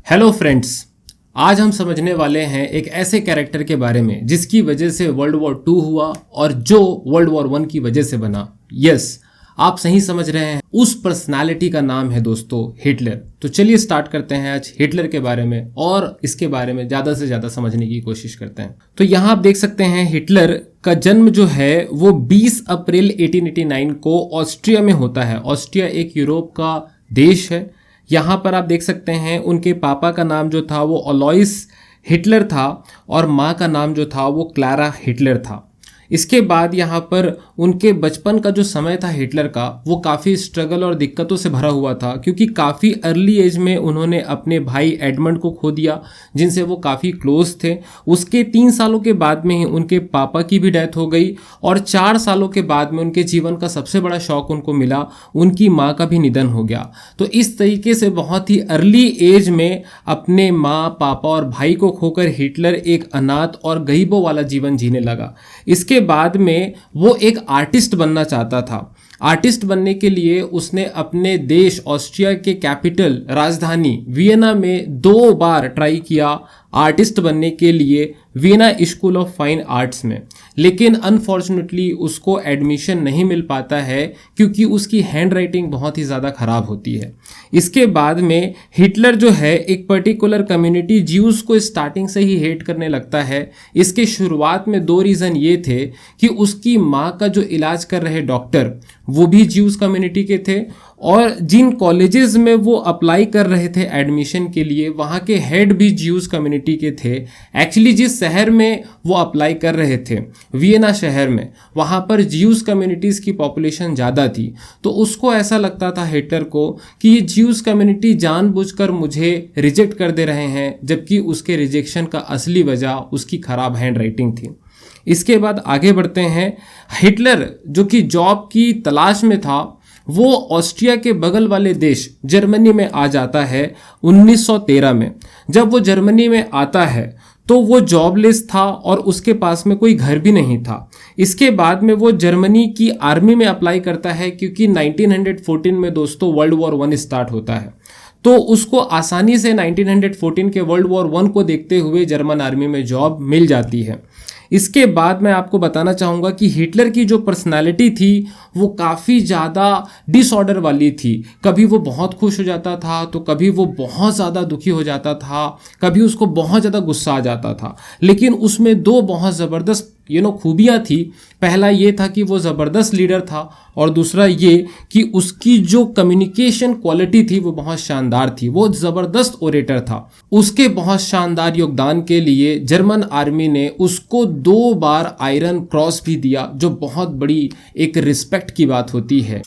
Hello friends, आज हम समझने वाले हैं एक ऐसे कैरेक्टर के बारे में जिसकी वजह से वर्ल्ड वॉर 2 हुआ और जो वर्ल्ड वॉर 1 की वजह से बना। यस, आप सही समझ रहे हैं, उस पर्सनालिटी का नाम है दोस्तों हिटलर। तो चलिए स्टार्ट करते हैं आज हिटलर के बारे में और इसके बारे में ज़्यादा से ज़्यादा समझने की कोशिश करते हैं। तो यहाँ आप देख सकते हैं हिटलर का जन्म जो है वो 20 अप्रैल 1889 को ऑस्ट्रिया में होता है। ऑस्ट्रिया एक यूरोप का देश है। यहाँ पर आप देख सकते हैं उनके पापा का नाम जो था वो अलोइस हिटलर था और माँ का नाम जो था वो क्लारा हिटलर था। इसके बाद यहाँ पर उनके बचपन का जो समय था हिटलर का, वो काफ़ी स्ट्रगल और दिक्कतों से भरा हुआ था, क्योंकि काफ़ी अर्ली एज में उन्होंने अपने भाई एडमंड को खो दिया जिनसे वो काफ़ी क्लोज थे। उसके 3 सालों के बाद में ही उनके पापा की भी डेथ हो गई और 4 सालों के बाद में उनके जीवन का सबसे बड़ा शौक उनको मिला, उनकी माँ का भी निधन हो गया। तो इस तरीके से बहुत ही अर्ली एज में अपने माँ, पापा और भाई को खोकर हिटलर एक अनाथ और गरीबों वाला जीवन जीने लगा। इसके बाद में वो एक आर्टिस्ट बनना चाहता था। आर्टिस्ट बनने के लिए उसने अपने देश ऑस्ट्रिया के कैपिटल राजधानी वियना में 2 बार ट्राई किया आर्टिस्ट बनने के लिए Vienna school of fine arts में, लेकिन अनफॉर्चुनेटली उसको एडमिशन नहीं मिल पाता है क्योंकि उसकी हैंड राइटिंग बहुत ही ज़्यादा ख़राब होती है। इसके बाद में हिटलर जो है एक पर्टिकुलर कम्युनिटी ज्यूज़ को स्टार्टिंग से ही हेट करने लगता है। इसके शुरुआत में 2 रीज़न ये थे कि उसकी माँ का जो इलाज कर रहे डॉक्टर वो भी ज्यूज़ कम्युनिटी के थे और जिन कॉलेजेस में वो अप्लाई कर रहे थे एडमिशन के लिए वहाँ के हेड भी ज्यूज़ कम्युनिटी के थे। एक्चुअली जिस शहर में वो अप्लाई कर रहे थे वियना शहर में, वहाँ पर ज्यूज़ कम्युनिटीज़ की पॉपुलेशन ज़्यादा थी। तो उसको ऐसा लगता था हिटलर को कि ये ज्यूज़ कम्युनिटी जानबूझकर मुझे रिजेक्ट कर दे रहे हैं, जबकि उसके रिजेक्शन का असली वजह उसकी ख़राब हैंड राइटिंग थी। इसके बाद आगे बढ़ते हैं। हिटलर जो कि जॉब की तलाश में था वो ऑस्ट्रिया के बगल वाले देश जर्मनी में आ जाता है 1913 में। जब वो जर्मनी में आता है तो वो जॉबलेस था और उसके पास में कोई घर भी नहीं था। इसके बाद में वो जर्मनी की आर्मी में अप्लाई करता है क्योंकि 1914 में दोस्तों वर्ल्ड वॉर 1 स्टार्ट होता है। तो उसको आसानी से 1914 के वर्ल्ड वॉर 1 को देखते हुए जर्मन आर्मी में जॉब मिल जाती है। इसके बाद मैं आपको बताना चाहूँगा कि हिटलर की जो पर्सनालिटी थी वो काफ़ी ज़्यादा डिसऑर्डर वाली थी। कभी वो बहुत खुश हो जाता था तो कभी वो बहुत ज़्यादा दुखी हो जाता था, कभी उसको बहुत ज़्यादा गुस्सा आ जाता था। लेकिन उसमें 2 बहुत ज़बरदस्त खूबियाँ थी। पहला ये था कि वो ज़बरदस्त लीडर था और दूसरा ये कि उसकी जो कम्युनिकेशन क्वालिटी थी वो बहुत शानदार थी। वो ज़बरदस्त ओरेटर था। उसके बहुत शानदार योगदान के लिए जर्मन आर्मी ने उसको 2 बार आयरन क्रॉस भी दिया, जो बहुत बड़ी एक रिस्पेक्ट की बात होती है।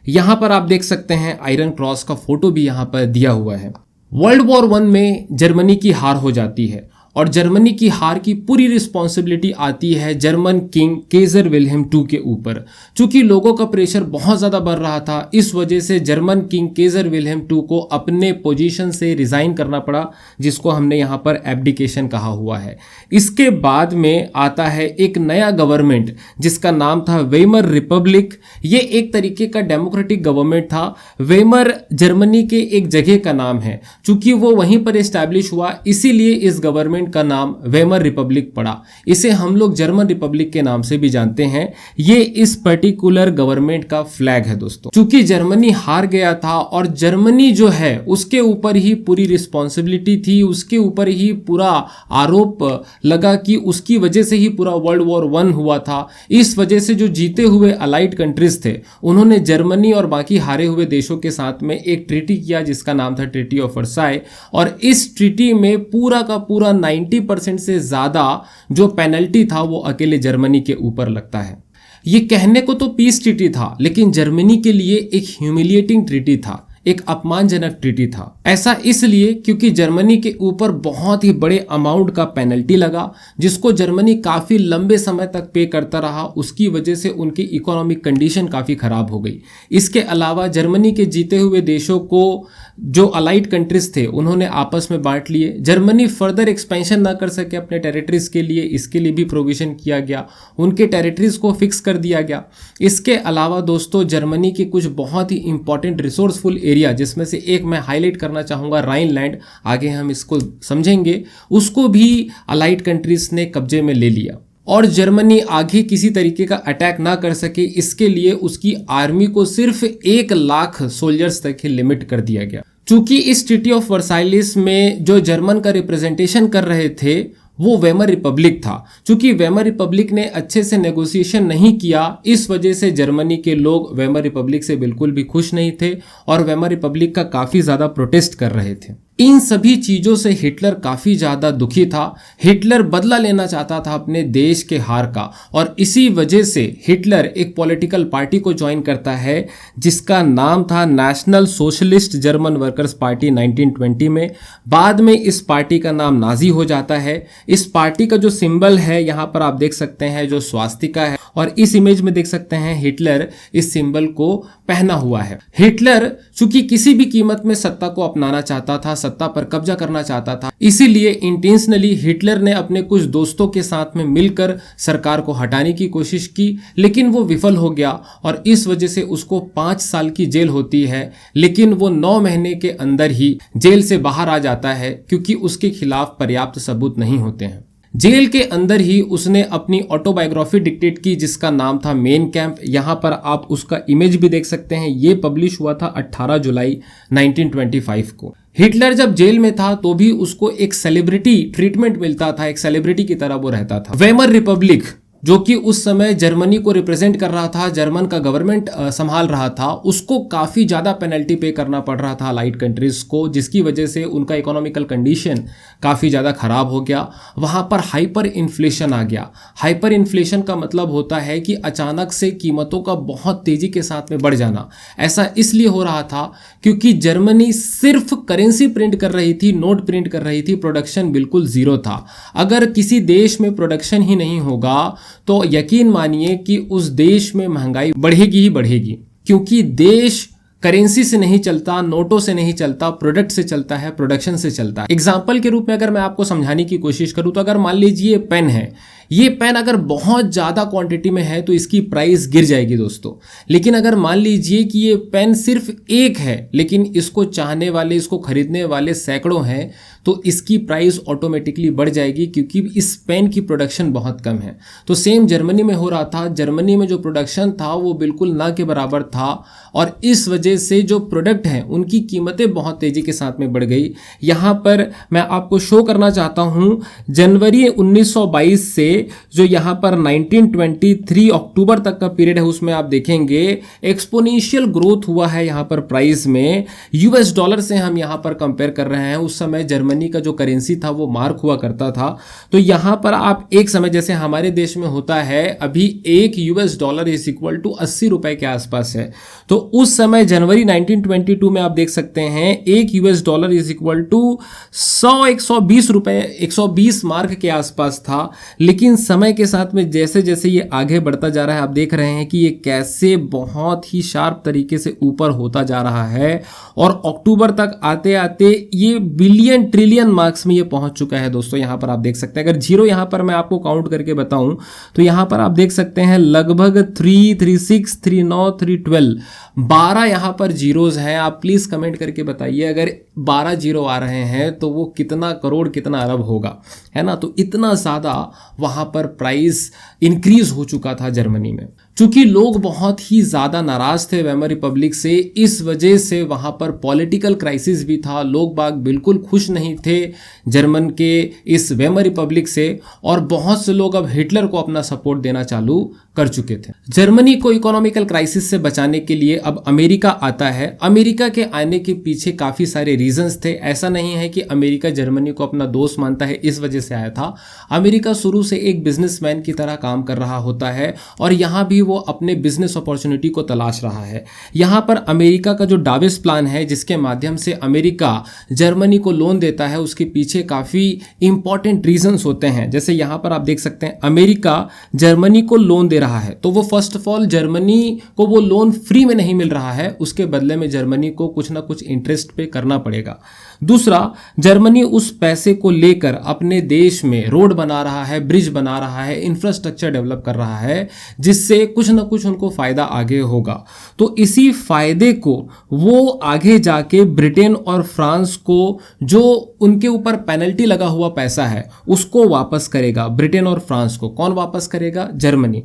यहाँ पर आप देख सकते हैं आयरन क्रॉस का फोटो भी यहाँ पर दिया हुआ है। वर्ल्ड वॉर 1 में जर्मनी की हार हो जाती है और जर्मनी की हार की पूरी रिस्पॉन्सिबिलिटी आती है German king Kjær Wilhelm II के ऊपर। चूंकि लोगों का प्रेशर बहुत ज़्यादा बढ़ रहा था, इस वजह से German king Kjær Wilhelm II को अपने पोजीशन से रिज़ाइन करना पड़ा, जिसको हमने यहाँ पर एब्डिकेशन कहा हुआ है। इसके बाद में आता है एक नया गवर्नमेंट जिसका नाम था वेमर रिपब्लिक। ये एक तरीके का डेमोक्रेटिक गवर्नमेंट था। वेमर जर्मनी के एक जगह का नाम है, चूंकि वो वहीं पर इस्टेब्लिश हुआ इसीलिए इस गवर्नमेंट का नाम वेमर रिपब्लिक पड़ा। इसे हम लोग जर्मन रिपब्लिक के नाम से भी जानते हैं। ये इस पर्टिकुलर गवर्नमेंट का फ्लैग है दोस्तों। चूंकि जर्मनी हार गया था और जर्मनी जो है उसके ऊपर ही पूरी रिस्पॉन्सिबिलिटी थी, उसके ऊपर ही पूरा आरोप लगा कि उसकी वजह से ही पूरा वर्ल्ड वॉर 1 हुआ था। इस वजह से जो जीते हुए अलाइड कंट्रीज थे उन्होंने जर्मनी और बाकी हारे हुए देशों के साथ में एक ट्रीटी किया जिसका नाम था ट्रीटी ऑफ वर्साई। और इस ट्रीटी में पूरा का पूरा 90% से ज़्यादा जो पेनल्टी था वो अकेले जर्मनी के ऊपर लगता है। ये कहने को तो पीस ट्रीटी था, लेकिन जर्मनी के लिए एक ह्यूमिलिएटिंग ट्रीटी था, एक अपमानजनक ट्रीटी था। ऐसा इसलिए क्योंकि जर्मनी के ऊपर बहुत ही बड़े अमाउंट का पेनल्टी लगा, जिसको जर्मनी काफ़ी लंबे समय तक पे करता रहा। उसकी वजह से उनकी इकोनॉमिक कंडीशन काफ़ी ख़राब हो गई। इसके अलावा जर्मनी के जीते हुए देशों को जो अलाइड कंट्रीज थे उन्होंने आपस में बांट लिए। जर्मनी फर्दर एक्सपेंशन ना कर सके अपने टेरिटरीज के लिए, इसके लिए भी प्रोविज़न किया गया। उनके टेरिटरीज को फिक्स कर दिया गया। इसके अलावा दोस्तों जर्मनी के कुछ बहुत ही इंपॉर्टेंट रिसोर्सफुल एरिया, जिसमें से एक मैं हाईलाइट करना चाहूँगा राइनलैंड, आगे हम इसको समझेंगे, उसको भी अलाइड कंट्रीज ने कब्जे में ले लिया और जर्मनी आगे किसी तरीके का अटैक ना कर सके, इसके लिए उसकी आर्मी को सिर्फ 1 लाख सोल्जर्स तक ही लिमिट कर दिया गया। चूंकि इस ट्रीटी ऑफ वर्साइलिस में जो जर्मन का रिप्रेजेंटेशन कर रहे थे वो वेमर रिपब्लिक था। चूंकि वेमर रिपब्लिक ने अच्छे से नेगोशिएशन नहीं किया, इस वजह से जर्मनी के लोग वेमर रिपब्लिक से बिल्कुल भी खुश नहीं थे और वेमर रिपब्लिक का काफ़ी ज़्यादा प्रोटेस्ट कर रहे थे। इन सभी चीज़ों से हिटलर काफ़ी ज़्यादा दुखी था। हिटलर बदला लेना चाहता था अपने देश के हार का और इसी वजह से हिटलर एक पॉलिटिकल पार्टी को ज्वाइन करता है जिसका नाम था national socialist German workers party 1920 में। बाद में इस पार्टी का नाम नाजी हो जाता है। इस पार्टी का जो सिंबल है यहाँ पर आप देख सकते हैं जो स्वास्तिका है और इस इमेज में देख सकते हैं हिटलर इस सिंबल को पहना हुआ है। हिटलर चूंकि किसी भी कीमत में सत्ता को अपनाना चाहता था, सत्ता पर कब्जा करना चाहता था, इसीलिए इंटेंशनली हिटलर ने अपने कुछ दोस्तों के साथ में मिलकर सरकार को हटाने की कोशिश की, लेकिन वो विफल हो गया और इस वजह से उसको 5 साल की जेल होती है। लेकिन वो 9 महीने के अंदर ही जेल से बाहर आ जाता है क्योंकि उसके खिलाफ पर्याप्त सबूत नहीं होते हैं। जेल के अंदर ही उसने अपनी ऑटोबायोग्राफी डिक्टेट की जिसका नाम था मेन कैंप। यहाँ पर आप उसका इमेज भी देख सकते हैं। ये पब्लिश हुआ था 18 जुलाई 1925 को। हिटलर जब जेल में था तो भी उसको एक सेलिब्रिटी ट्रीटमेंट मिलता था, एक सेलिब्रिटी की तरह वो रहता था। वेमर रिपब्लिक जो कि उस समय जर्मनी को रिप्रेजेंट कर रहा था, जर्मन का गवर्नमेंट संभाल रहा था, उसको काफ़ी ज़्यादा पेनल्टी पे करना पड़ रहा था अलाइड कंट्रीज को, जिसकी वजह से उनका इकोनॉमिकल कंडीशन काफ़ी ज़्यादा ख़राब हो गया। वहाँ पर हाइपर इन्फ्लेशन आ गया। हाइपर इन्फ्लेशन का मतलब होता है कि अचानक से कीमतों का बहुत तेज़ी के साथ में बढ़ जाना। ऐसा इसलिए हो रहा था क्योंकि जर्मनी सिर्फ करेंसी प्रिंट कर रही थी, नोट प्रिंट कर रही थी, प्रोडक्शन बिल्कुल ज़ीरो था। अगर किसी देश में प्रोडक्शन ही नहीं होगा तो यकीन मानिए कि उस देश में महंगाई बढ़ेगी ही बढ़ेगी, क्योंकि देश करेंसी से नहीं चलता, नोटों से नहीं चलता, प्रोडक्ट से चलता है, प्रोडक्शन से चलता है। एग्जाम्पल के रूप में अगर मैं आपको समझाने की कोशिश करूं तो अगर मान लीजिए पेन है, ये पेन अगर बहुत ज़्यादा क्वांटिटी में है तो इसकी प्राइस गिर जाएगी दोस्तों। लेकिन अगर मान लीजिए कि ये पेन सिर्फ एक है लेकिन इसको चाहने वाले, इसको खरीदने वाले सैकड़ों हैं, तो इसकी प्राइस ऑटोमेटिकली बढ़ जाएगी क्योंकि इस पेन की प्रोडक्शन बहुत कम है। तो सेम जर्मनी में हो रहा था। जर्मनी में जो प्रोडक्शन था वो बिल्कुल ना के बराबर था और इस वजह से जो प्रोडक्ट हैं उनकी कीमतें बहुत तेज़ी के साथ में बढ़ गई। यहाँ पर मैं आपको शो करना चाहता हूँ जनवरी 1922 से जो यहाँ पर 1923 अक्टूबर तक का पीरियड है उसमें आप देखेंगे एक्सपोनेंशियल ग्रोथ हुआ है यहाँ पर प्राइस में। यूएस डॉलर से हम यहाँ पर कंपेयर कर रहे हैं। उस समय जर्मनी का जो करेंसी था वो मार्क हुआ करता था। तो यहाँ पर आप एक समय जैसे हमारे देश में होता है अभी एक US dollar is equal to 80 रुपए के आसपास है। तो उस समय जनवरी 1922 में आप देख सकते हैं एक US dollar is equal to 120 रुपए, 120 मार्क के आसपास था। लेकिन समय के साथ में जैसे जैसे ये आगे बढ़ता जा रहा है आप देख रहे हैं कि ये कैसे बहुत ही शार्प तरीके से ऊपर होता जा रहा है और अक्टूबर तक आते आते ये बिलियन ट्रिलियन मार्क्स में ये पहुंच चुका है दोस्तों। यहाँ पर आप देख सकते हैं, अगर जीरो यहाँ पर मैं आपको काउंट करके बताऊं तो यहाँ पर आप देख सकते हैं लगभग 3, 36, 39, 312 12 यहाँ पर जीरोज हैं। आप प्लीज कमेंट करके बताइए अगर 12 जीरो आ रहे हैं तो वो कितना करोड़ कितना अरब होगा, है ना। तो इतना ज़्यादा वहाँ पर प्राइस इंक्रीज हो चुका था जर्मनी में। चूंकि लोग बहुत ही ज़्यादा नाराज थे वेमर रिपब्लिक से, इस वजह से वहाँ पर पॉलिटिकल क्राइसिस भी था। लोग बाग बिल्कुल खुश नहीं थे जर्मन के इस वेमर रिपब्लिक से और बहुत से लोग अब हिटलर को अपना सपोर्ट देना चालू कर चुके थे। जर्मनी को इकोनॉमिकल क्राइसिस से बचाने के लिए अब अमेरिका आता है। अमेरिका के आने के पीछे काफ़ी सारे रीजंस थे। ऐसा नहीं है कि अमेरिका जर्मनी को अपना दोस्त मानता है इस वजह से आया था। अमेरिका शुरू से एक बिजनेसमैन की तरह काम कर रहा होता है और यहाँ भी वो अपने बिजनेस अपॉर्चुनिटी को तलाश रहा है। यहाँ पर अमेरिका का जो डाविस प्लान है जिसके माध्यम से अमेरिका जर्मनी को लोन देता है, उसके पीछे काफ़ी इंपॉर्टेंट रीजंस होते हैं। जैसे यहाँ पर आप देख सकते हैं अमेरिका जर्मनी को लोन दे रहा है तो वो फर्स्ट ऑफ ऑल जर्मनी को वो लोन फ्री में नहीं मिल रहा है, उसके बदले में जर्मनी को कुछ ना कुछ इंटरेस्ट पे करना पड़ेगा। दूसरा, जर्मनी उस पैसे को लेकर अपने देश में रोड बना रहा है, ब्रिज बना रहा है, इंफ्रास्ट्रक्चर डेवलप कर रहा है, जिससे कुछ ना कुछ उनको फायदा आगे होगा। तो इसी फायदे को वो आगे जाके ब्रिटेन और फ्रांस को जो उनके ऊपर पेनल्टी लगा हुआ पैसा है उसको वापस करेगा। ब्रिटेन और फ्रांस को कौन वापस करेगा? जर्मनी।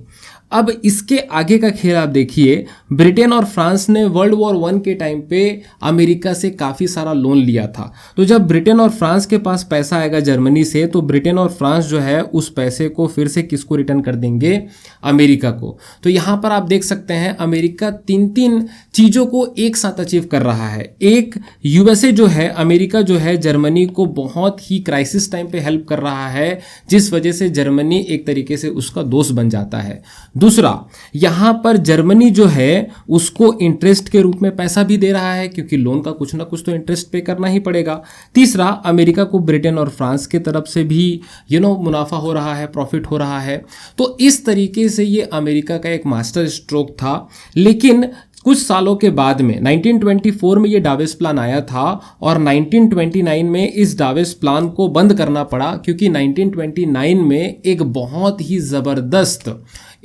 अब इसके आगे का खेल आप देखिए, ब्रिटेन और फ्रांस ने वर्ल्ड वॉर 1 के टाइम पे अमेरिका से काफ़ी सारा लोन लिया था। तो जब ब्रिटेन और फ्रांस के पास पैसा आएगा जर्मनी से, तो ब्रिटेन और फ्रांस जो है उस पैसे को फिर से किसको रिटर्न कर देंगे? अमेरिका को। तो यहाँ पर आप देख सकते हैं अमेरिका तीन तीन चीज़ों को एक साथ अचीव कर रहा है। एक, यूएसए जो है, अमेरिका जो है जर्मनी को बहुत ही क्राइसिस टाइम पे हेल्प कर रहा है, जिस वजह से जर्मनी एक तरीके से उसका दोस्त बन जाता है। दूसरा, यहां पर जर्मनी जो है उसको इंटरेस्ट के रूप में पैसा भी दे रहा है, क्योंकि लोन का कुछ ना कुछ तो इंटरेस्ट पे करना ही पड़ेगा। तीसरा, अमेरिका को ब्रिटेन और फ्रांस की तरफ से भी मुनाफा हो रहा है, प्रॉफिट हो रहा है। तो इस तरीके से ये अमेरिका का एक मास्टर स्ट्रोक था। लेकिन कुछ सालों के बाद में 1924 में ये डावेस प्लान आया था और 1929 में इस डावेस प्लान को बंद करना पड़ा, क्योंकि 1929 में एक बहुत ही ज़बरदस्त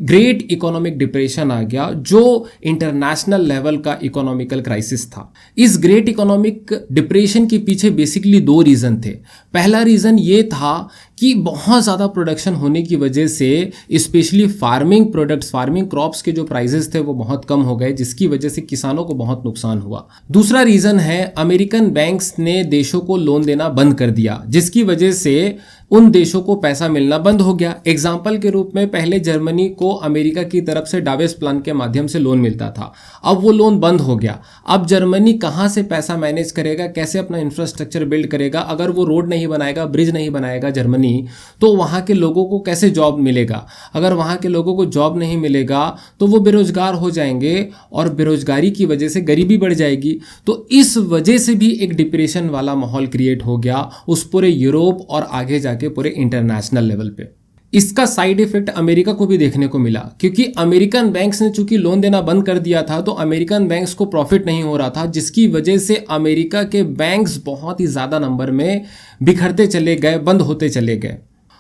ग्रेट इकोनॉमिक डिप्रेशन आ गया, जो इंटरनेशनल लेवल का इकोनॉमिकल क्राइसिस था। इस ग्रेट इकोनॉमिक डिप्रेशन के पीछे बेसिकली दो रीज़न थे। पहला रीज़न ये था कि बहुत ज़्यादा प्रोडक्शन होने की वजह से specially farming products, farming crops के जो प्राइसेस थे वो बहुत कम हो गए, जिसकी वजह से किसानों को बहुत नुकसान हुआ। दूसरा रीज़न है, अमेरिकन बैंक्स ने देशों को लोन देना बंद कर दिया, जिसकी वजह से उन देशों को पैसा मिलना बंद हो गया। एग्जाम्पल के रूप में पहले जर्मनी को अमेरिका की तरफ से डावेस प्लान के माध्यम से लोन मिलता था, अब वो लोन बंद हो गया। अब जर्मनी कहाँ से पैसा मैनेज करेगा, कैसे अपना इंफ्रास्ट्रक्चर बिल्ड करेगा? अगर वो रोड नहीं बनाएगा, ब्रिज नहीं बनाएगा जर्मनी, तो वहाँ के लोगों को कैसे जॉब मिलेगा? अगर वहाँ के लोगों को जॉब नहीं मिलेगा तो वो बेरोजगार हो जाएंगे और बेरोजगारी की वजह से गरीबी बढ़ जाएगी। तो इस वजह से भी एक डिप्रेशन वाला माहौल क्रिएट हो गया उस पूरे यूरोप और आगे जाके पूरे इंटरनेशनल लेवल पे। इसका साइड इफेक्ट अमेरिका को भी देखने को मिला, क्योंकि अमेरिकन बैंक्स ने चूंकि लोन देना बंद कर दिया था तो अमेरिकन बैंक्स को प्रॉफिट नहीं हो रहा था, जिसकी वजह से अमेरिका के बैंक्स बहुत ही ज़्यादा नंबर में बिखरते चले गए, बंद होते चले गए।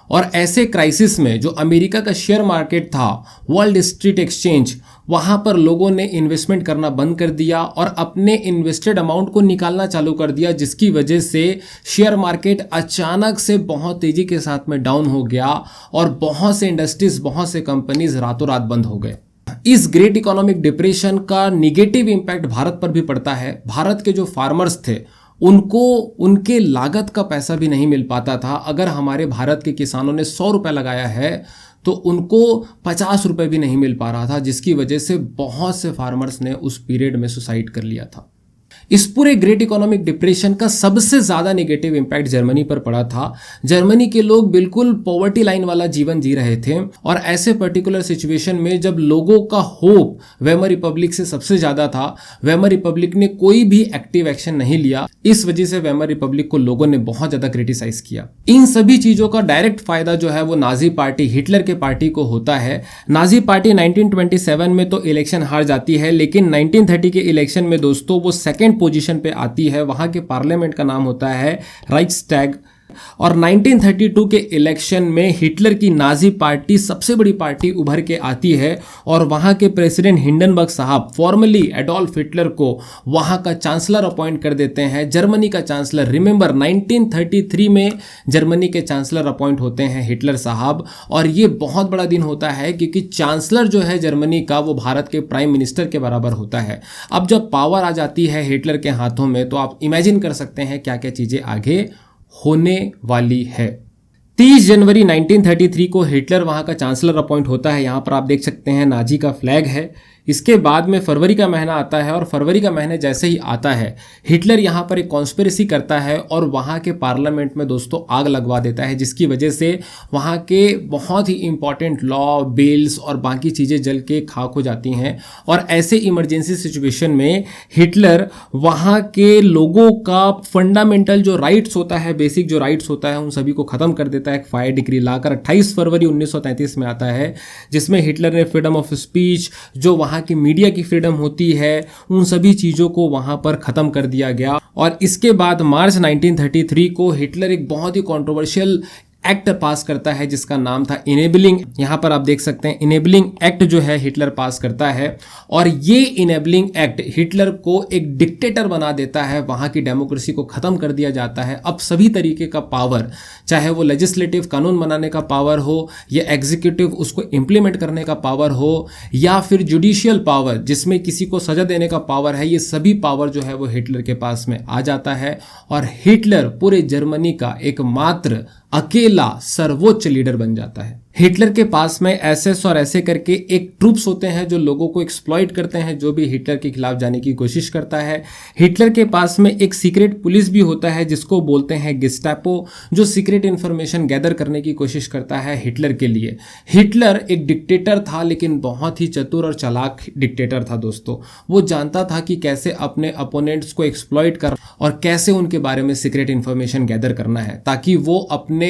और ऐसे क्राइसिस में जो अमेरिका का शेयर मार्केट था, वर्ल्ड स्ट्रीट एक्सचेंज, वहाँ पर लोगों ने इन्वेस्टमेंट करना बंद कर दिया और अपने इन्वेस्टेड अमाउंट को निकालना चालू कर दिया, जिसकी वजह से शेयर मार्केट अचानक से बहुत तेज़ी के साथ में डाउन हो गया और बहुत से इंडस्ट्रीज, बहुत से कंपनीज रातों रात बंद हो गए। इस ग्रेट इकोनॉमिक डिप्रेशन का निगेटिव इम्पैक्ट भारत पर भी पड़ता है। भारत के जो फार्मर्स थे उनको उनके लागत का पैसा भी नहीं मिल पाता था। अगर हमारे भारत के किसानों ने 100 रुपये लगाया है तो उनको 50 रुपये भी नहीं मिल पा रहा था, जिसकी वजह से बहुत से फार्मर्स ने उस पीरियड में सुसाइड कर लिया था। इस पूरे ग्रेट इकोनॉमिक डिप्रेशन का सबसे ज़्यादा नेगेटिव इम्पैक्ट जर्मनी पर पड़ा था। जर्मनी के लोग बिल्कुल पॉवर्टी लाइन वाला जीवन जी रहे थे और ऐसे पर्टिकुलर सिचुएशन में जब लोगों का होप वेमर रिपब्लिक से सबसे ज़्यादा था, वेमर रिपब्लिक ने कोई भी एक्टिव एक्शन नहीं लिया। इस वजह से वेमर रिपब्लिक को लोगों ने बहुत ज़्यादा क्रिटिसाइज किया। इन सभी चीज़ों का डायरेक्ट फायदा जो है वो नाजी पार्टी, हिटलर के पार्टी को होता है। नाजी पार्टी 1927 में तो इलेक्शन हार जाती है, लेकिन 1930 के इलेक्शन में दोस्तों वो सेकेंड पोजीशन पे आती है। वहां के पार्लियामेंट का नाम होता है राइक्सटैग। और 1932 के इलेक्शन में हिटलर की नाजी पार्टी सबसे बड़ी पार्टी उभर के आती है और वहां के प्रेसिडेंट हिंडनबर्ग साहब फॉर्मली एडोल्फ हिटलर को वहां का चांसलर अपॉइंट कर देते हैं, जर्मनी का चांसलर। रिमेंबर 1933 में जर्मनी के चांसलर अपॉइंट होते हैं हिटलर साहब, और ये बहुत बड़ा दिन होता है क्योंकि चांसलर जो है जर्मनी का वो भारत के प्राइम मिनिस्टर के बराबर होता है। अब जब पावर आ जाती है हिटलर के हाथों में तो आप इमेजिन कर सकते हैं क्या क्या चीज़ें आगे होने वाली है। 30 जनवरी 1933 को हिटलर वहाँ का चांसलर अपॉइंट होता है। यहाँ पर आप देख सकते हैं नाजी का फ्लैग है। इसके बाद में फरवरी का महीना आता है और फरवरी का महीने जैसे ही आता है हिटलर यहाँ पर एक कॉन्स्पिरेसी करता है और वहाँ के पार्लियामेंट में दोस्तों आग लगवा देता है, जिसकी वजह से वहाँ के बहुत ही इंपॉर्टेंट लॉ, बिल्स और बाकी चीज़ें जल के खाक हो जाती हैं। और ऐसे इमरजेंसी सिचुएशन में हिटलर वहाँ के लोगों का फंडामेंटल जो राइट्स होता है, बेसिक जो राइट्स होता है, उन सभी को ख़त्म कर देता है। एक फायर डिक्री लाकर 28 फरवरी 1933 में आता है, जिसमें हिटलर ने फ्रीडम ऑफ स्पीच, जो वहाँ वहाँ की मीडिया की फ्रीडम होती है, उन सभी चीज़ों को वहाँ पर ख़त्म कर दिया गया। और इसके बाद मार्च 1933 को हिटलर एक बहुत ही कॉन्ट्रोवर्शियल एक्ट पास करता है जिसका नाम था इनेबलिंग। यहाँ पर आप देख सकते हैं इनेबलिंग एक्ट जो है हिटलर पास करता है, और ये इनेबलिंग एक्ट हिटलर को एक डिक्टेटर बना देता है। वहाँ की डेमोक्रेसी को ख़त्म कर दिया जाता है। अब सभी तरीके का पावर, चाहे वो लेजिस्लेटिव कानून बनाने का पावर हो, या एग्जीक्यूटिव उसको इम्प्लीमेंट करने का पावर हो, या फिर जुडिशियल पावर जिसमें किसी को सजा देने का पावर है, ये सभी पावर जो है वो हिटलर के पास में आ जाता है। और हिटलर पूरे जर्मनी का एकमात्र अकेला सर्वोच्च लीडर बन जाता है। हिटलर के पास में एसएस और ऐसे करके एक ट्रूप्स होते हैं जो लोगों को एक्सप्लॉइट करते हैं, जो भी हिटलर के खिलाफ जाने की कोशिश करता है। हिटलर के पास में एक सीक्रेट पुलिस भी होता है जिसको बोलते हैं गेस्टापो, जो सीक्रेट इंफॉर्मेशन गैदर करने की कोशिश करता है हिटलर के लिए। हिटलर एक डिक्टेटर था, लेकिन बहुत ही चतुर और चालाक डिक्टेटर था दोस्तों। वो जानता था कि कैसे अपने अपोनेंट्स को एक्सप्लॉइट कर और कैसे उनके बारे में सीक्रेट इंफॉर्मेशन गैदर करना है, ताकि वो अपने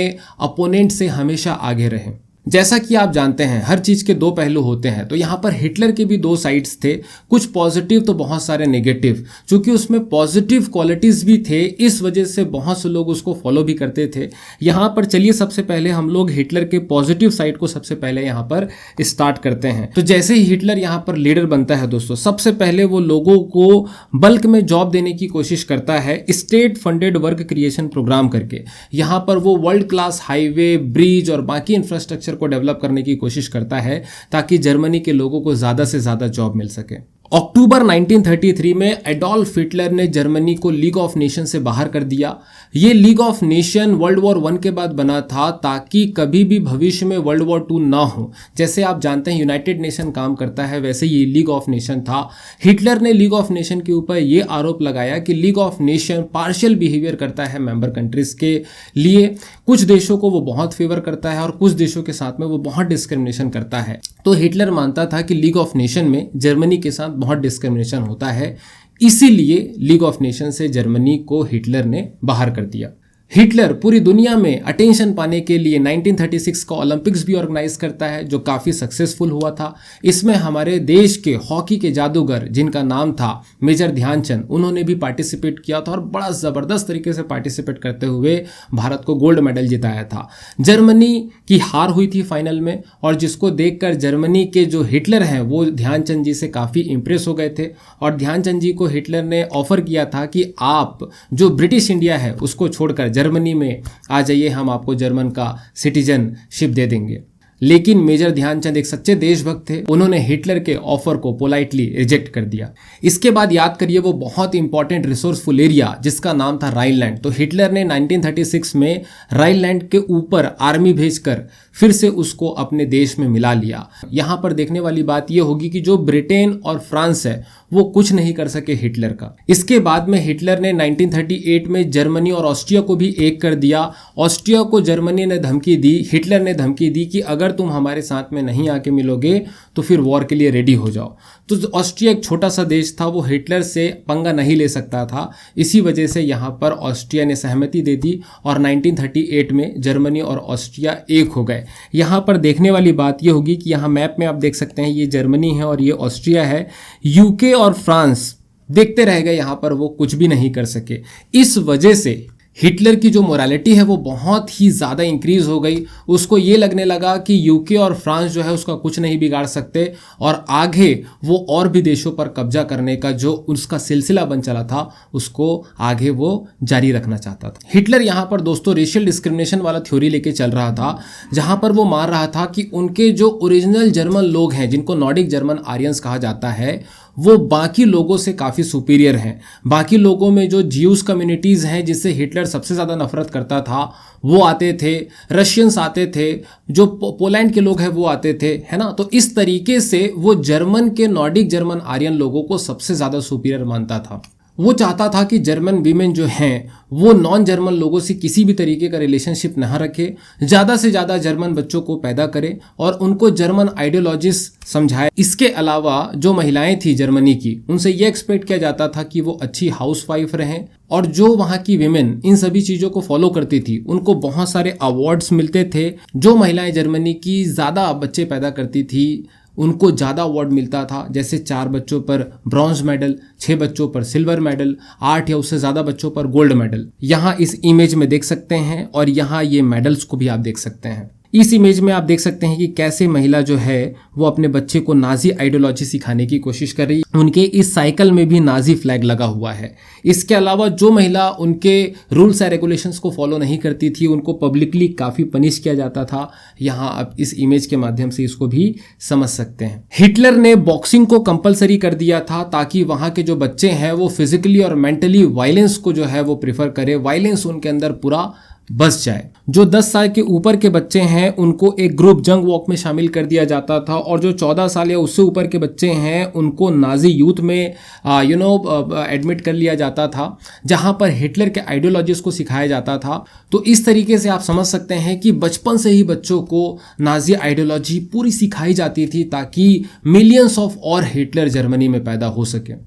अपोनेंट से हमेशा आगे रहें। जैसा कि आप जानते हैं हर चीज़ के दो पहलू होते हैं, तो यहाँ पर हिटलर के भी दो साइड्स थे, कुछ पॉजिटिव तो बहुत सारे नेगेटिव। चूंकि उसमें पॉजिटिव क्वालिटीज़ भी थे, इस वजह से बहुत से लोग उसको फॉलो भी करते थे। यहाँ पर चलिए सबसे पहले हम लोग हिटलर के पॉजिटिव साइड को सबसे पहले यहाँ पर स्टार्ट करते हैं। तो जैसे ही हिटलर यहाँ पर लीडर बनता है दोस्तों, सबसे पहले वो लोगों को बल्क में जॉब देने की कोशिश करता है state funded work creation program करके। यहाँ पर वो वर्ल्ड क्लास हाईवे, ब्रिज और बाकी इंफ्रास्ट्रक्चर को डेवलप करने की कोशिश करता है, ताकि जर्मनी के लोगों को ज्यादा से ज्यादा जॉब मिल सके। अक्टूबर 1933 में एडोल्फ हिटलर ने जर्मनी को लीग ऑफ नेशन से बाहर कर दिया। ये league of nation world war 1 के बाद बना था, ताकि कभी भी भविष्य में वर्ल्ड वॉर 2 ना हो। जैसे आप जानते हैं यूनाइटेड नेशन काम करता है, वैसे ये लीग ऑफ नेशन था। हिटलर ने लीग ऑफ नेशन के ऊपर ये आरोप लगाया कि league of nation partial behaviour करता है मेंबर कंट्रीज के लिए। कुछ देशों को वो बहुत फेवर करता है और कुछ देशों के साथ में वो बहुत डिस्क्रिमिनेशन करता है। तो हिटलर मानता था कि लीग ऑफ नेशन में जर्मनी के साथ बहुत डिस्क्रिमिनेशन होता है, इसीलिए लीग ऑफ नेशन से जर्मनी को हिटलर ने बाहर कर दिया। हिटलर पूरी दुनिया में अटेंशन पाने के लिए 1936 का ओलंपिक्स भी ऑर्गेनाइज करता है, जो काफ़ी सक्सेसफुल हुआ था। इसमें हमारे देश के हॉकी के जादूगर जिनका नाम था मेजर ध्यानचंद, उन्होंने भी पार्टिसिपेट किया था और बड़ा ज़बरदस्त तरीके से पार्टिसिपेट करते हुए भारत को गोल्ड मेडल जिताया था। जर्मनी की हार हुई थी फाइनल में, और जिसको देखकर जर्मनी के जो हिटलर हैं वो ध्यानचंद जी से काफ़ी इंप्रेस हो गए थे। और ध्यानचंद जी को हिटलर ने ऑफर किया था कि आप जो ब्रिटिश इंडिया है उसको छोड़कर जर्मनी में आ जाइए, हम आपको जर्मन का सिटीजनशिप दे देंगे। लेकिन मेजर ध्यानचंद एक सच्चे देशभक्त थे, उन्होंने हिटलर के ऑफर को पोलाइटली रिजेक्ट कर दिया। इसके बाद याद करिए वो बहुत इंपॉर्टेंट रिसोर्सफुल एरिया जिसका नाम था राइनलैंड, तो हिटलर ने 1936 में राइनलैंड के ऊपर आर्मी भेजकर फिर से उसको अपने देश में मिला लिया। यहाँ पर देखने वाली बात यह होगी कि जो ब्रिटेन और फ्रांस है वो कुछ नहीं कर सके हिटलर का। इसके बाद में हिटलर ने 1938 में जर्मनी और ऑस्ट्रिया को भी एक कर दिया। ऑस्ट्रिया को जर्मनी ने धमकी दी, हिटलर ने धमकी दी कि अगर तुम हमारे साथ में नहीं आके मिलोगे तो फिर वॉर के लिए रेडी हो जाओ। तो ऑस्ट्रिया एक छोटा सा देश था, वो हिटलर से पंगा नहीं ले सकता था, इसी वजह से यहाँ पर ऑस्ट्रिया ने सहमति दे दी और 1938 में जर्मनी और ऑस्ट्रिया एक हो गए। यहाँ पर देखने वाली बात ये होगी कि यहाँ मैप में आप देख सकते हैं ये जर्मनी है और ये ऑस्ट्रिया है। यूके और फ्रांस देखते रह गए, यहाँ पर वो कुछ भी नहीं कर सके। इस वजह से हिटलर की जो मोरालिटी है वो बहुत ही ज़्यादा इंक्रीज हो गई। उसको ये लगने लगा कि यूके और फ्रांस जो है उसका कुछ नहीं बिगाड़ सकते, और आगे वो और भी देशों पर कब्जा करने का जो उसका सिलसिला बन चला था उसको आगे वो जारी रखना चाहता था। हिटलर यहाँ पर दोस्तों रेशियल डिस्क्रिमिनेशन वाला थ्योरी लेके चल रहा था, जहाँ पर वो मान रहा था कि उनके जो ओरिजिनल जर्मन लोग हैं, जिनको नॉर्डिक जर्मन आर्यंस कहा जाता है, वो बाकी लोगों से काफ़ी सुपीरियर हैं। बाकी लोगों में जो ज्यूज कम्युनिटीज़ हैं जिससे हिटलर सबसे ज़्यादा नफरत करता था वो आते थे, रशियंस आते थे, जो पोलैंड के लोग हैं वो आते थे, है ना। तो इस तरीके से वो जर्मन के नॉर्डिक जर्मन आर्यन लोगों को सबसे ज़्यादा सुपीरियर मानता था। वो चाहता था कि जर्मन वीमेन जो हैं वो नॉन जर्मन लोगों से किसी भी तरीके का रिलेशनशिप ना रखे, ज़्यादा से ज़्यादा जर्मन बच्चों को पैदा करे और उनको जर्मन आइडियोलॉजीज समझाए। इसके अलावा जो महिलाएं थी जर्मनी की, उनसे ये एक्सपेक्ट किया जाता था कि वो अच्छी हाउसवाइफ रहें, और जो वहाँ की विमेन इन सभी चीज़ों को फॉलो करती थी उनको बहुत सारे अवार्ड्स मिलते थे। जो महिलाएं जर्मनी की ज़्यादा बच्चे पैदा करती थी उनको ज़्यादा अवार्ड मिलता था, जैसे 4 बच्चों पर ब्रॉन्ज मेडल, 6 बच्चों पर सिल्वर मेडल, 8 या उससे ज़्यादा बच्चों पर गोल्ड मेडल। यहाँ इस इमेज में देख सकते हैं और यहाँ ये मेडल्स को भी आप देख सकते हैं। इस इमेज में आप देख सकते हैं कि कैसे महिला जो है वो अपने बच्चे को नाजी आइडियोलॉजी सिखाने की कोशिश कर रही है। उनके इस साइकिल में भी नाजी फ्लैग लगा हुआ है। इसके अलावा जो महिला उनके रूल्स एंड रेगुलेशंस को फॉलो नहीं करती थी उनको पब्लिकली काफ़ी पनिश किया जाता था। यहाँ आप इस इमेज के माध्यम से इसको भी समझ सकते हैं। हिटलर ने बॉक्सिंग को कंपलसरी कर दिया था ताकि वहाँ के जो बच्चे हैं वो फिजिकली और मेंटली वायलेंस को जो है वो प्रेफर करें, वायलेंस उनके अंदर पूरा बस जाए। जो 10 साल के ऊपर के बच्चे हैं उनको एक ग्रुप जंग वॉक में शामिल कर दिया जाता था और जो 14 साल या उससे ऊपर के बच्चे हैं उनको नाजी यूथ में एडमिट कर लिया जाता था, जहां पर हिटलर के आइडियोलॉजीज को सिखाया जाता था। तो इस तरीके से आप समझ सकते हैं कि बचपन से ही बच्चों को नाजी आइडियोलॉजी पूरी सिखाई जाती थी ताकि मिलियंस ऑफ और हिटलर जर्मनी में पैदा हो सके।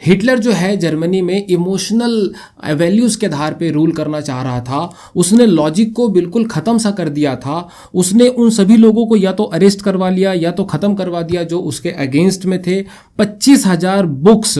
हिटलर जो है जर्मनी में इमोशनल वैल्यूज़ के आधार पे रूल करना चाह रहा था। उसने लॉजिक को बिल्कुल ख़त्म सा कर दिया था। उसने उन सभी लोगों को या तो अरेस्ट करवा लिया या तो ख़त्म करवा दिया जो उसके अगेंस्ट में थे। 25,000 बुक्स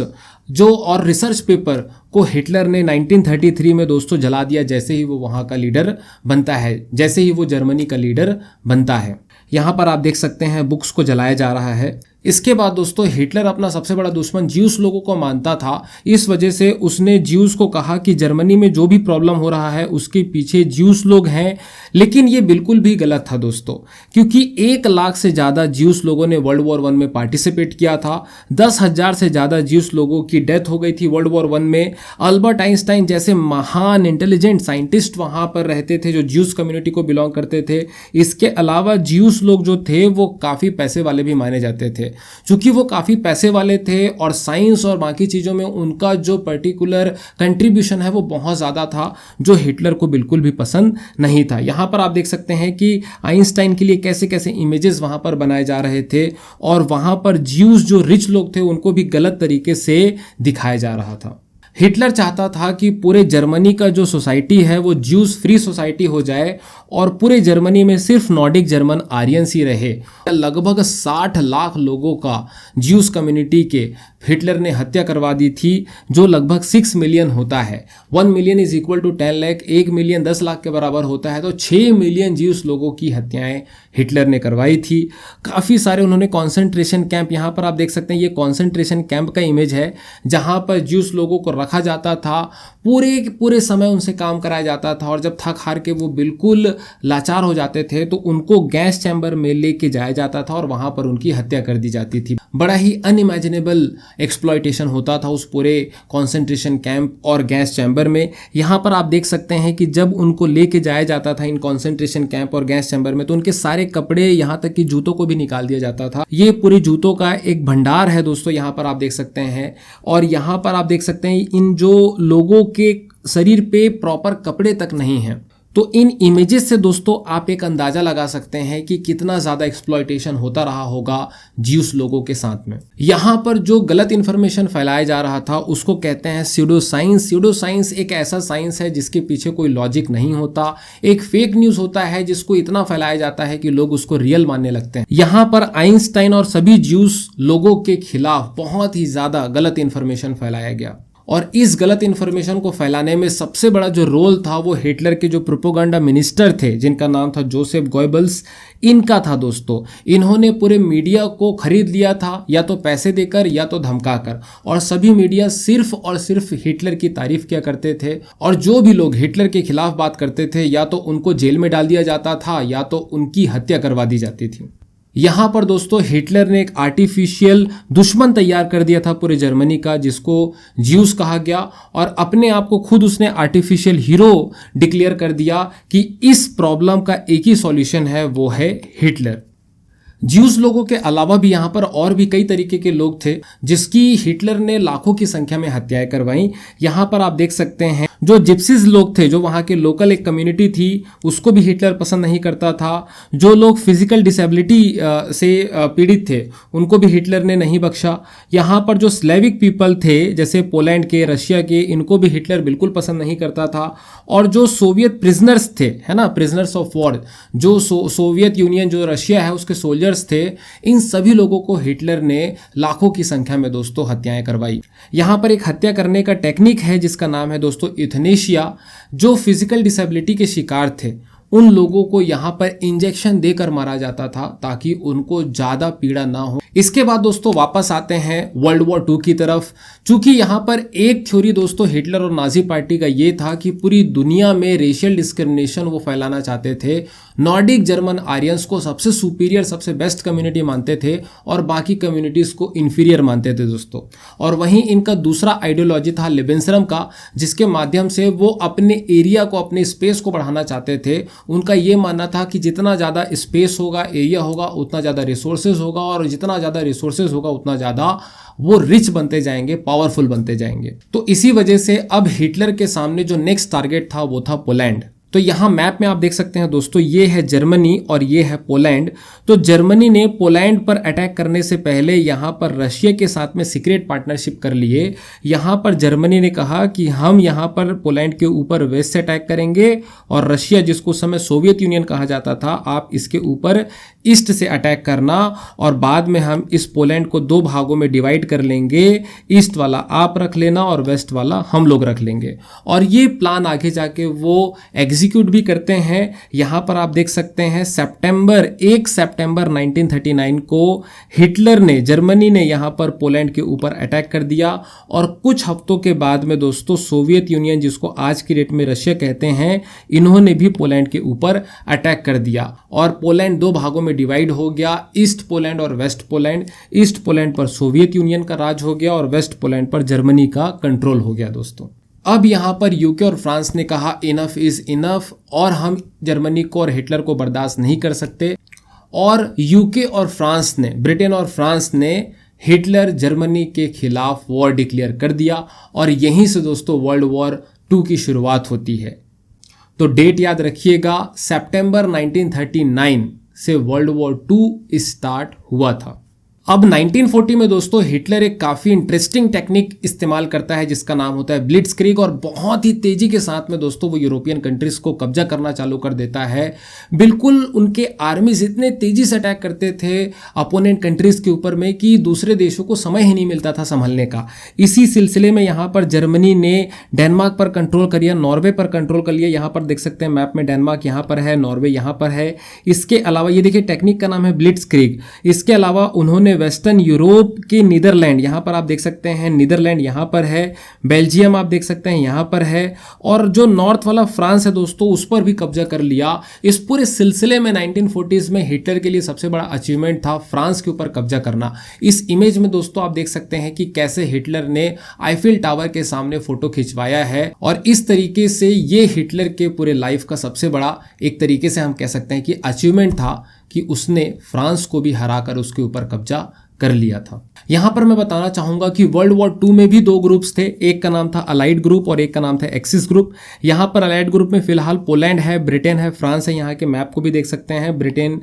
जो और रिसर्च पेपर को हिटलर ने 1933 में दोस्तों जला दिया जैसे ही वो वहाँ का लीडर बनता है, जैसे ही वो जर्मनी का लीडर बनता है। यहाँ पर आप देख सकते हैं बुक्स को जलाया जा रहा है। इसके बाद दोस्तों हिटलर अपना सबसे बड़ा दुश्मन ज्यूस लोगों को मानता था। इस वजह से उसने ज्यूस को कहा कि जर्मनी में जो भी प्रॉब्लम हो रहा है उसके पीछे ज्यूस लोग हैं। लेकिन ये बिल्कुल भी गलत था दोस्तों, क्योंकि 1 लाख से ज़्यादा ज्यूस लोगों ने वर्ल्ड वॉर 1 में पार्टिसिपेट किया था। 10,000 से ज़्यादा ज्यूस लोगों की डेथ हो गई थी वर्ल्ड वॉर 1 में। अल्बर्ट आइंस्टाइन जैसे महान इंटेलिजेंट साइंटिस्ट वहाँ पर रहते थे जो ज्यूस कम्युनिटी को बिलोंग करते थे। इसके अलावा ज्यूस लोग जो थे वो काफ़ी पैसे वाले भी माने जाते थे। चूंकि वो काफ़ी पैसे वाले थे और साइंस और बाकी चीज़ों में उनका जो पर्टिकुलर कंट्रीब्यूशन है वो बहुत ज़्यादा था, जो हिटलर को बिल्कुल भी पसंद नहीं था। यहाँ पर आप देख सकते हैं कि आइंस्टाइन के लिए कैसे कैसे इमेजेस वहाँ पर बनाए जा रहे थे और वहाँ पर ज्यूस जो रिच लोग थे उनको भी गलत तरीके से दिखाया जा रहा था। हिटलर चाहता था कि पूरे जर्मनी का जो सोसाइटी है वो ज्यूस फ्री सोसाइटी हो जाए और पूरे जर्मनी में सिर्फ नॉर्डिक जर्मन आर्यंस ही रहे। लगभग 60 लाख लोगों का ज्यूस कम्युनिटी के हिटलर ने हत्या करवा दी थी, जो लगभग 6 मिलियन होता है। 1 million is equal to 10 lakh, 1 million 10 lakh के बराबर होता है। तो 6 मिलियन ज्यूस लोगों की हत्याएं हिटलर ने करवाई थी। काफ़ी सारे उन्होंने कॉन्सेंट्रेशन कैंप, यहाँ पर आप देख सकते हैं ये कॉन्सेंट्रेशन कैंप का इमेज है जहाँ पर ज्यूस लोगों को रखा जाता था। पूरे समय उनसे काम कराया जाता था और जब थक हार के वो बिल्कुल लाचार हो जाते थे तो उनको गैस चैम्बर में लेके जाया जाता था और वहाँ पर उनकी हत्या कर दी जाती थी। बड़ा ही अनइमेजिनेबल एक्सप्लॉयटेशन होता था उस पूरे कॉन्सेंट्रेशन कैंप और गैस चैम्बर में। यहाँ पर आप देख सकते हैं कि जब उनको लेके जाया जाता था इन कॉन्सेंट्रेशन कैंप और गैस चैम्बर में तो उनके सारे कपड़े यहाँ तक कि जूतों को भी निकाल दिया जाता था। ये पूरे जूतों का एक भंडार है दोस्तों, यहाँ पर आप देख सकते हैं। और यहाँ पर आप देख सकते हैं इन जो लोगों के शरीर पे प्रॉपर कपड़े तक नहीं हैं। तो इन इमेजेस से दोस्तों आप एक अंदाजा लगा सकते हैं कि कितना ज़्यादा एक्सप्लॉयटेशन होता रहा होगा ज्यूस लोगों के साथ में। यहाँ पर जो गलत इन्फॉर्मेशन फैलाया जा रहा था उसको कहते हैं स्यूडो साइंस। स्यूडो साइंस एक ऐसा साइंस है जिसके पीछे कोई लॉजिक नहीं होता, एक फेक न्यूज़ होता है जिसको इतना फैलाया जाता है कि लोग उसको रियल मानने लगते हैं। यहाँ पर आइंस्टाइन और सभी ज्यूस लोगों के खिलाफ बहुत ही ज़्यादा गलत इन्फॉर्मेशन फैलाया गया और इस गलत इन्फॉर्मेशन को फैलाने में सबसे बड़ा जो रोल था वो हिटलर के जो प्रोपोगंडा मिनिस्टर थे जिनका नाम था जोसेफ गोएबल्स, इनका था दोस्तों। इन्होंने पूरे मीडिया को खरीद लिया था, या तो पैसे देकर या तो धमकाकर, और सभी मीडिया सिर्फ और सिर्फ हिटलर की तारीफ किया करते थे और जो भी लोग हिटलर के खिलाफ बात करते थे या तो उनको जेल में डाल दिया जाता था या तो उनकी हत्या करवा दी जाती थी। यहाँ पर दोस्तों हिटलर ने एक आर्टिफिशियल दुश्मन तैयार कर दिया था पूरे जर्मनी का जिसको ज्यूस कहा गया और अपने आप को खुद उसने आर्टिफिशियल हीरो डिक्लेयर कर दिया कि इस प्रॉब्लम का एक ही सॉल्यूशन है, वो है हिटलर। ज्यूस लोगों के अलावा भी यहाँ पर और भी कई तरीके के लोग थे जिसकी हिटलर ने लाखों की संख्या में हत्याएं करवाई। यहाँ पर आप देख सकते हैं जो जिप्सीज लोग थे, जो वहाँ के लोकल एक कम्युनिटी थी, उसको भी हिटलर पसंद नहीं करता था। जो लोग फिजिकल डिसेबिलिटी से पीड़ित थे, उनको भी हिटलर ने नहीं बख्शा। यहाँ पर जो स्लेविक पीपल थे, जैसे पोलैंड के, रशिया के, इनको भी हिटलर बिल्कुल पसंद नहीं करता था। और जो सोवियत प्रिजनर्स थे, है ना, प्रिजनर्स ऑफ वॉर, जो सोवियत यूनियन, जो रशिया है, उसके सोल्जर्स थे, इन सभी लोगों को हिटलर ने लाखों की संख्या में दोस्तों हत्याएं करवाई। यहाँ पर एक हत्या करने का टेक्निक है जिसका नाम है दोस्तों यूथनेशिया। जो फिजिकल डिसेबिलिटी के शिकार थे, उन लोगों को यहाँ पर इंजेक्शन देकर मारा जाता था ताकि उनको ज़्यादा पीड़ा ना हो। इसके बाद दोस्तों वापस आते हैं वर्ल्ड वॉर 2 की तरफ। चूंकि यहाँ पर एक थ्योरी दोस्तों हिटलर और नाजी पार्टी का ये था कि पूरी दुनिया में रेशियल डिस्क्रिमिनेशन वो फैलाना चाहते थे। नॉर्डिक जर्मन आर्यंस को सबसे सुपीरियर, सबसे बेस्ट कम्युनिटी मानते थे और बाकी कम्युनिटीज़ को इन्फीरियर मानते थे दोस्तों। और वहीं इनका दूसरा आइडियोलॉजी था लेबेंसरम का, जिसके माध्यम से वो अपने एरिया को, अपने स्पेस को बढ़ाना चाहते थे। उनका ये मानना था कि जितना ज़्यादा स्पेस होगा, एरिया होगा, उतना ज़्यादा रिसोर्सेज होगा, और जितना ज़्यादा रिसोर्सेज होगा उतना ज़्यादा वो रिच बनते जाएंगे, पावरफुल बनते जाएंगे। तो इसी वजह से अब हिटलर के सामने जो नेक्स्ट टारगेट था वो था पोलैंड। तो यहाँ मैप में आप देख सकते हैं दोस्तों, ये है जर्मनी और ये है पोलैंड। तो जर्मनी ने पोलैंड पर अटैक करने से पहले यहाँ पर रशिया के साथ में सीक्रेट पार्टनरशिप कर लिए। यहाँ पर जर्मनी ने कहा कि हम यहाँ पर पोलैंड के ऊपर वेस्ट से अटैक करेंगे, और रशिया, जिसको उस समय सोवियत यूनियन कहा जाता था, आप इसके ऊपर ईस्ट से अटैक करना, और बाद में हम इस पोलैंड को 2 भागों में डिवाइड कर लेंगे। ईस्ट वाला आप रख लेना और वेस्ट वाला हम लोग रख लेंगे। और ये प्लान आगे जाके वो एग्जीक्यूट भी करते हैं। यहाँ पर आप देख सकते हैं 1 सितंबर 1939 को हिटलर ने, जर्मनी ने यहाँ पर पोलैंड के ऊपर अटैक कर दिया। और कुछ हफ्तों के बाद में दोस्तों सोवियत यूनियन, जिसको आज की डेट में रशिया कहते हैं, इन्होंने भी पोलैंड के ऊपर अटैक कर दिया और पोलैंड 2 भागों में डिवाइड हो गया, ईस्ट पोलैंड और वेस्ट पोलैंड। ईस्ट पोलैंड पर सोवियत यूनियन का राज हो गया और वेस्ट पोलैंड पर जर्मनी का कंट्रोल हो गया दोस्तों। अब यहाँ पर यूके और फ्रांस ने कहा इनफ इज इनफ, और हम जर्मनी को और हिटलर को बर्दाश्त नहीं कर सकते। और यूके और फ्रांस ने, ब्रिटेन और फ्रांस ने हिटलर जर्मनी के खिलाफ वॉर डिक्लेयर कर दिया, और यहीं से दोस्तों वर्ल्ड वॉर 2 की शुरुआत होती है। तो डेट याद रखिएगा, सितंबर 1939 से वर्ल्ड वॉर 2 स्टार्ट हुआ था। अब 1940 में दोस्तों हिटलर एक काफ़ी इंटरेस्टिंग टेक्निक इस्तेमाल करता है जिसका नाम होता है ब्लिट्सक्रीग, और बहुत ही तेज़ी के साथ में दोस्तों वो यूरोपियन कंट्रीज़ को कब्जा करना चालू कर देता है। बिल्कुल उनके आर्मीज इतने तेज़ी से अटैक करते थे अपोनेंट कंट्रीज़ के ऊपर में कि दूसरे देशों को समय ही नहीं मिलता था संभलने का। इसी सिलसिले में यहाँ पर जर्मनी ने डेनमार्क पर कंट्रोल कर लिया, नॉर्वे पर कंट्रोल कर लिया। यहाँ पर देख सकते हैं मैप में डेनमार्क यहाँ पर है, नॉर्वे यहाँ पर है। इसके अलावा ये देखिए टेक्निक का नाम है ब्लिट्सक्रीग। इसके अलावा उन्होंने वेस्टर्न यूरोप के नीदरलैंड, यहाँ पर आप देख सकते हैं नीदरलैंड यहाँ पर है, बेल्जियम आप देख सकते हैं यहाँ पर है, और जो नॉर्थ वाला फ्रांस है दोस्तों उस पर भी कब्जा कर लिया। इस पूरे सिलसिले में 1940s में हिटलर के लिए सबसे बड़ा अचीवमेंट था फ्रांस के ऊपर कब्जा करना। इस इमेज में दोस्तों आप देख सकते हैं कि कैसे हिटलर ने आईफिल टावर के सामने फोटो खिंचवाया है, और इस तरीके से ये हिटलर के पूरे लाइफ का सबसे बड़ा, एक तरीके से हम कह सकते हैं कि अचीवमेंट था कि उसने फ्रांस को भी हराकर उसके ऊपर कब्जा कर लिया था। यहाँ पर मैं बताना चाहूंगा कि वर्ल्ड वॉर 2 में भी 2 ग्रुप्स थे, एक का नाम था अलाइड ग्रुप और एक का नाम था एक्सिस ग्रुप। यहाँ पर अलाइड ग्रुप में फिलहाल पोलैंड है, ब्रिटेन है, फ्रांस है। यहाँ के मैप को भी देख सकते हैं, ब्रिटेन,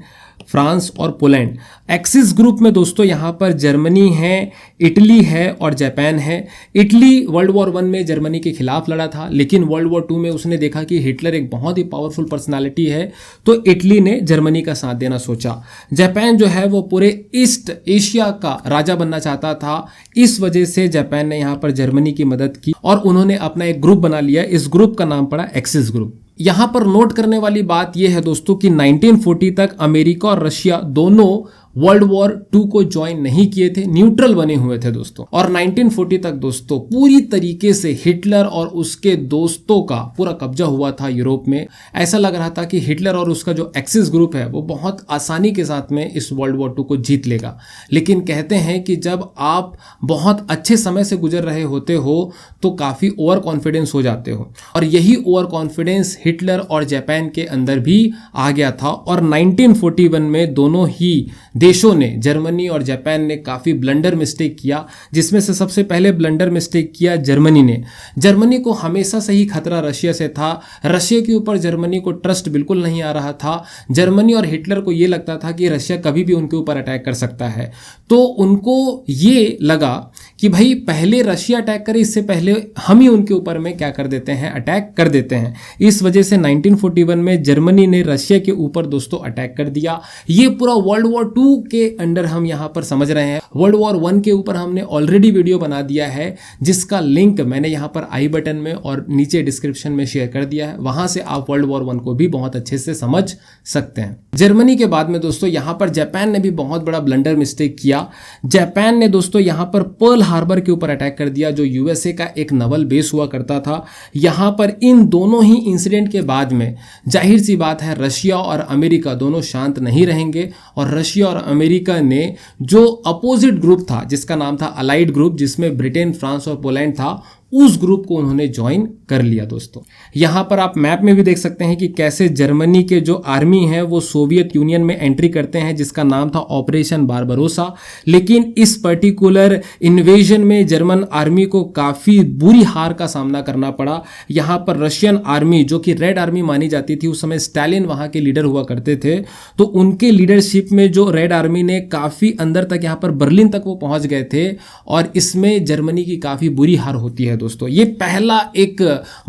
फ्रांस और पोलैंड। एक्सिस ग्रुप में दोस्तों यहाँ पर जर्मनी है, इटली है और जापान है। इटली वर्ल्ड वॉर 1 में जर्मनी के खिलाफ लड़ा था, लेकिन वर्ल्ड वॉर 2 में उसने देखा कि हिटलर एक बहुत ही पावरफुल पर्सनालिटी है, तो इटली ने जर्मनी का साथ देना सोचा। जापान जो है वो पूरे ईस्ट एशिया का राजा बनना चाहता था, इस वजह से जापान ने यहाँ पर जर्मनी की मदद की और उन्होंने अपना एक ग्रुप बना लिया। इस ग्रुप का नाम पड़ा एक्सिस ग्रुप। यहाँ पर नोट करने वाली बात यह है दोस्तों कि 1940 तक अमेरिका और रशिया दोनों वर्ल्ड वॉर 2 को ज्वाइन नहीं किए थे, न्यूट्रल बने हुए थे दोस्तों। और 1940 तक दोस्तों पूरी तरीके से हिटलर और उसके दोस्तों का पूरा कब्जा हुआ था यूरोप में। ऐसा लग रहा था कि हिटलर और उसका जो एक्सिस ग्रुप है वो बहुत आसानी के साथ में इस वर्ल्ड वॉर 2 को जीत लेगा। लेकिन कहते हैं कि जब आप बहुत अच्छे समय से गुजर रहे होते हो तो काफ़ी ओवर कॉन्फिडेंस हो जाते हो, और यही ओवर कॉन्फिडेंस हिटलर और जापान के अंदर भी आ गया था। और 1941 में दोनों ही देशों ने, जर्मनी और जापान ने काफ़ी ब्लंडर मिस्टेक किया, जिसमें से सबसे पहले ब्लंडर मिस्टेक किया जर्मनी ने। जर्मनी को हमेशा से ही खतरा रशिया से था। रशिया के ऊपर जर्मनी को ट्रस्ट बिल्कुल नहीं आ रहा था। जर्मनी और हिटलर को ये लगता था कि रशिया कभी भी उनके ऊपर अटैक कर सकता है, तो उनको ये लगा कि भाई पहले रशिया अटैक करे, इससे पहले हम ही उनके ऊपर में क्या कर देते हैं, अटैक कर देते हैं। इस वजह से 1941 में जर्मनी ने रशिया के ऊपर दोस्तों अटैक कर दिया। ये पूरा वर्ल्ड वॉर 2 के अंडर हम यहाँ पर समझ रहे हैं। वर्ल्ड वॉर 1 के ऊपर हमने ऑलरेडी वीडियो बना दिया है, जिसका लिंक मैंने यहाँ पर आई बटन में और नीचे डिस्क्रिप्शन में शेयर कर दिया है। वहां से आप वर्ल्ड वॉर 1 को भी बहुत अच्छे से समझ सकते हैं। जर्मनी के बाद में दोस्तों यहाँ पर जापान ने भी बहुत बड़ा ब्लंडर मिस्टेक किया। जापान ने दोस्तों यहाँ पर पर्ल हार्बर के ऊपर अटैक कर दिया, जो यूएसए का एक नवल बेस हुआ करता था। यहाँ पर इन दोनों ही इंसिडेंट के बाद में जाहिर सी बात है रशिया और अमेरिका दोनों शांत नहीं रहेंगे, और रशिया और अमेरिका ने जो अपोजिट ग्रुप था जिसका नाम था अलाइड ग्रुप, जिसमें ब्रिटेन, फ्रांस और पोलैंड था, उस ग्रुप को उन्होंने ज्वाइन कर लिया। दोस्तों यहाँ पर आप मैप में भी देख सकते हैं कि कैसे जर्मनी के जो आर्मी है वो सोवियत यूनियन में एंट्री करते हैं, जिसका नाम था ऑपरेशन बारबरोसा। लेकिन इस पर्टिकुलर इन्वेजन में जर्मन आर्मी को काफ़ी बुरी हार का सामना करना पड़ा। यहाँ पर रशियन आर्मी, जो कि रेड आर्मी मानी जाती थी, उस समय स्टालिन वहाँ के लीडर हुआ करते थे, तो उनके लीडरशिप में जो रेड आर्मी ने काफ़ी अंदर तक, यहाँ पर बर्लिन तक वो पहुँच गए थे, और इसमें जर्मनी की काफ़ी बुरी हार होती है। दोस्तों ये पहला एक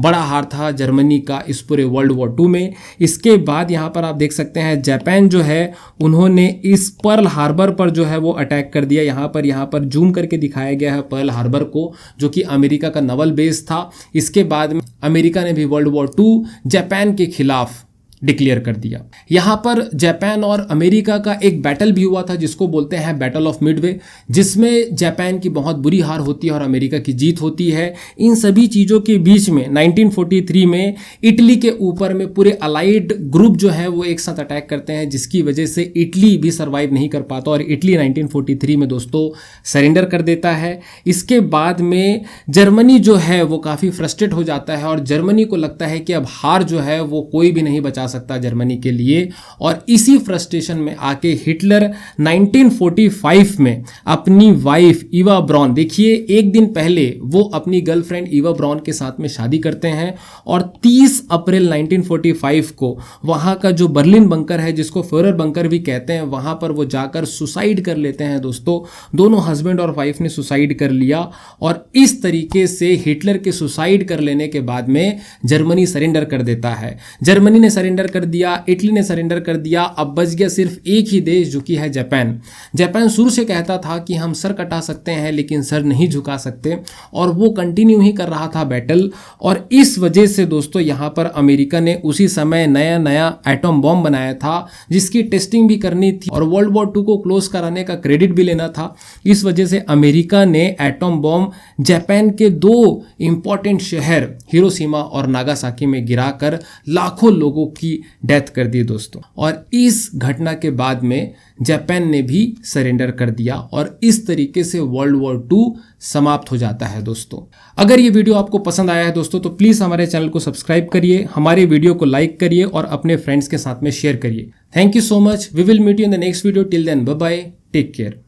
बड़ा हार था जर्मनी का इस पूरे वर्ल्ड वॉर 2 में। इसके बाद यहाँ पर आप देख सकते हैं जापान जो है उन्होंने इस पर्ल हार्बर पर जो है वो अटैक कर दिया। यहाँ पर जूम करके दिखाया गया है पर्ल हार्बर को, जो कि अमेरिका का नवल बेस था। इसके बाद में अमेरिका ने भी वर्ल्ड वॉर 2 जापान के खिलाफ डिक्लेयर कर दिया। यहाँ पर जापान और अमेरिका का एक बैटल भी हुआ था, जिसको बोलते हैं बैटल ऑफ मिडवे, जिसमें जापान की बहुत बुरी हार होती है और अमेरिका की जीत होती है। इन सभी चीज़ों के बीच में 1943 में इटली के ऊपर में पूरे अलाइड ग्रुप जो है वो एक साथ अटैक करते हैं, जिसकी वजह से इटली भी सर्वाइव नहीं कर पाता और इटली 1943 में दोस्तों सरेंडर कर देता है। इसके बाद में जर्मनी जो है वो काफ़ी फ्रस्ट्रेट हो जाता है और जर्मनी को लगता है कि अब हार जो है वो कोई भी नहीं बचा सकता जर्मनी के लिए, और इसी फ्रस्ट्रेशन में आके हिटलर 1945 में अपनी वाइफ ईवा ब्रॉन, देखिए एक दिन पहले वो अपनी गर्लफ्रेंड ईवा ब्रॉन के साथ में शादी करते हैं, और 30 अप्रैल 1945 को वहां का जो बर्लिन बंकर है, जिसको फ्यूरर बंकर भी कहते हैं, वहां पर वो जाकर सुसाइड कर लेते हैं। दोस्तों दोनों हस्बैंड और वाइफ ने सुसाइड कर लिया, और इस तरीके से हिटलर के सुसाइड कर लेने के बाद में जर्मनी सरेंडर कर देता है। जर्मनी ने सरेंडर कर दिया, इटली ने सरेंडर कर दिया। अब बच गया सिर्फ एक ही देश, जो कि है जापान। जापान शुरू से कहता था कि हम सर कटा सकते हैं लेकिन सर नहीं झुका सकते, और वो कंटिन्यू ही कर रहा था बैटल। और इस वजह से दोस्तों यहाँ पर अमेरिका ने उसी समय नया नया एटम बॉम्ब बनाया था, जिसकी टेस्टिंग भी करनी थी और वर्ल्ड वॉर 2 को क्लोज कराने का क्रेडिट भी लेना था। इस वजह से अमेरिका ने एटम बॉम्ब जापान के 2 इंपॉर्टेंट शहर हिरोशिमा और नागासाकी में गिराकर लाखों लोगों की डेथ कर दी दोस्तों। और इस घटना के बाद में जापान ने भी सरेंडर कर दिया, और इस तरीके से वर्ल्ड वॉर 2 समाप्त हो जाता है। दोस्तों अगर ये वीडियो आपको पसंद आया है दोस्तों, तो प्लीज हमारे चैनल को सब्सक्राइब करिए, हमारे वीडियो को लाइक करिए और अपने फ्रेंड्स के साथ में शेयर करिए। Thank you so much. We will meet you in the next video. Till then bye bye, take care.